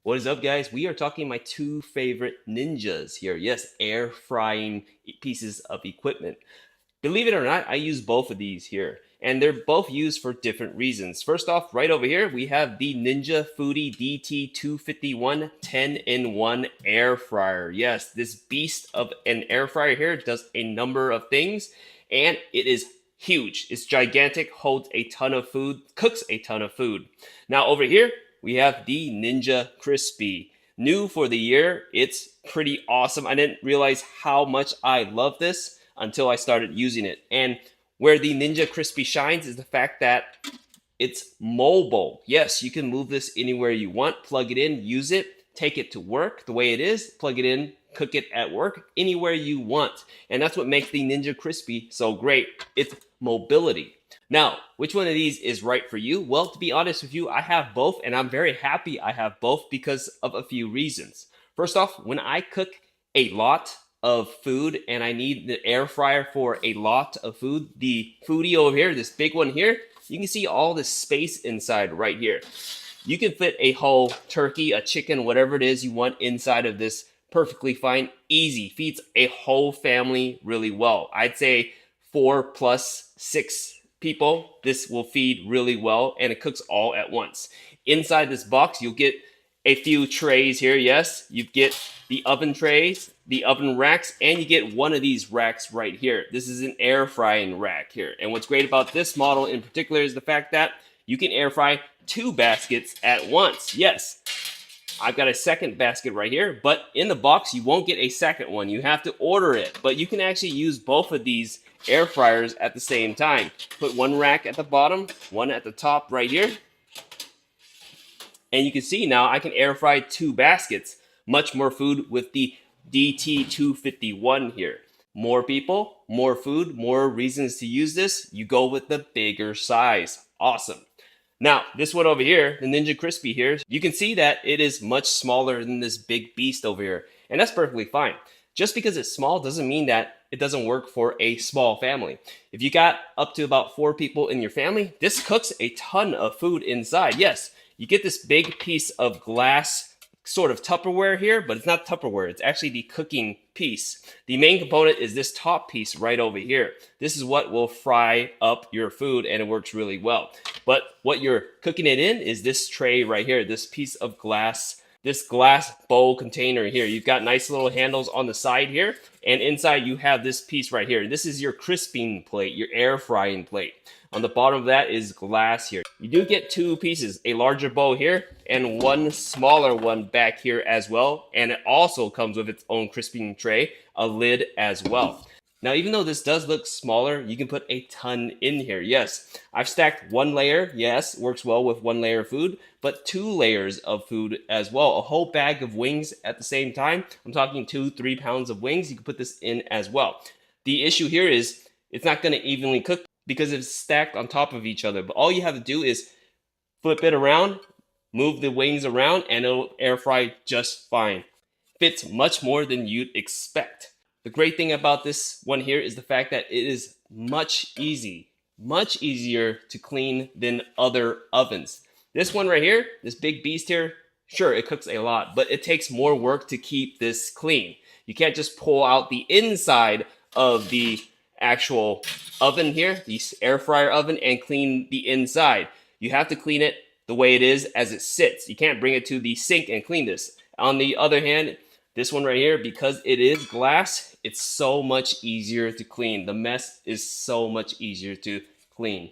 What is up, guys? We are talking my two favorite ninjas here. Yes, air frying pieces of equipment. Believe it or not, I use both of these here, and they're both used for different reasons. First off, right over here, we have the Ninja Foodi DT251 10-in-1 air fryer. Yes, this beast of an air fryer here does a number of things, and it is huge. It's gigantic, holds a ton of food, cooks a ton of food. Now over here, we have the Ninja Crispy. New for the year, it's pretty awesome. I didn't realize how much I love this until I started using it. And where the Ninja Crispy shines is the fact that it's mobile. Yes, you can move this anywhere you want, plug it in, use it, take it to work the way it is, plug it in, cook it at work, anywhere you want. And that's what makes the Ninja Crispy so great. It's mobility. Now, which one of these is right for you? Well, to be honest with you, I have both, and I'm very happy I have both because of a few reasons. First off, when I cook a lot of food and I need the air fryer for a lot of food, the Foodi over here, this big one here, you can see all this space inside right here. You can fit a whole turkey, a chicken, whatever it is you want inside of this perfectly fine. Easy, feeds a whole family really well. I'd say 4 plus 6 people, this will feed really well, and it cooks all at once. Inside this box, you'll get a few trays here. Yes, you get the oven trays, the oven racks, and you get one of these racks right here. This is an air frying rack here. And what's great about this model in particular is the fact that you can air fry 2 baskets at once. Yes, I've got a second basket right here, but in the box, you won't get a second one. You have to order it, but you can actually use both of these air fryers at the same time. Put one rack at the bottom, one at the top right here. And you can see now I can air fry 2 baskets. Much more food with the DT251 here. More people, more food, more reasons to use this. You go with the bigger size. Awesome. Now, this one over here, the Ninja Crispy here, you can see that it is much smaller than this big beast over here. And that's perfectly fine. Just because it's small doesn't mean that it doesn't work for a small family. If you got up to about 4 people in your family, this cooks a ton of food inside. Yes, you get this big piece of glass sort of Tupperware here, but it's not Tupperware. It's actually the cooking piece. The main component is this top piece right over here. This is what will fry up your food, and it works really well. But what you're cooking it in is this tray right here, this piece of glass, this glass bowl container here. You've got nice little handles on the side here, and inside you have this piece right here. This is your crisping plate, your air frying plate. On the bottom of that is glass here. You do get 2 pieces, a larger bowl here and one smaller one back here as well. And it also comes with its own crisping tray, a lid as well. Now, even though this does look smaller, you can put a ton in here. Yes, I've stacked 1 layer. Yes, works well with 1 layer of food, but 2 layers of food as well. A whole bag of wings at the same time. I'm talking 2-3 pounds of wings. You can put this in as well. The issue here is it's not going to evenly cook because it's stacked on top of each other. But all you have to do is flip it around, move the wings around, and it'll air fry just fine. Fits much more than you'd expect. The great thing about this one here is the fact that it is much easier to clean than other ovens. This one right here, this big beast here, sure, it cooks a lot, but it takes more work to keep this clean. You can't just pull out the inside of the actual oven here, the air fryer oven, and clean the inside. You have to clean it the way it is as it sits. You can't bring it to the sink and clean this. On the other hand, this one right here, because it is glass, it's so much easier to clean. The mess is so much easier to clean.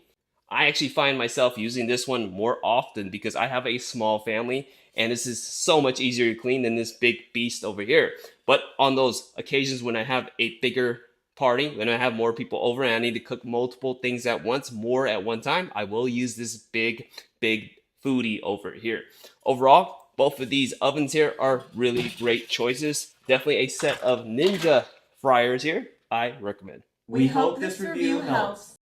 I actually find myself using this one more often because I have a small family and this is so much easier to clean than this big beast over here. But on those occasions when I have a bigger party, when I have more people over and I need to cook multiple things at once, more at one time, I will use this big Foodi over here. Overall, both of these ovens here are really great choices. Definitely a set of Ninja fryers here I recommend. We hope this review helps.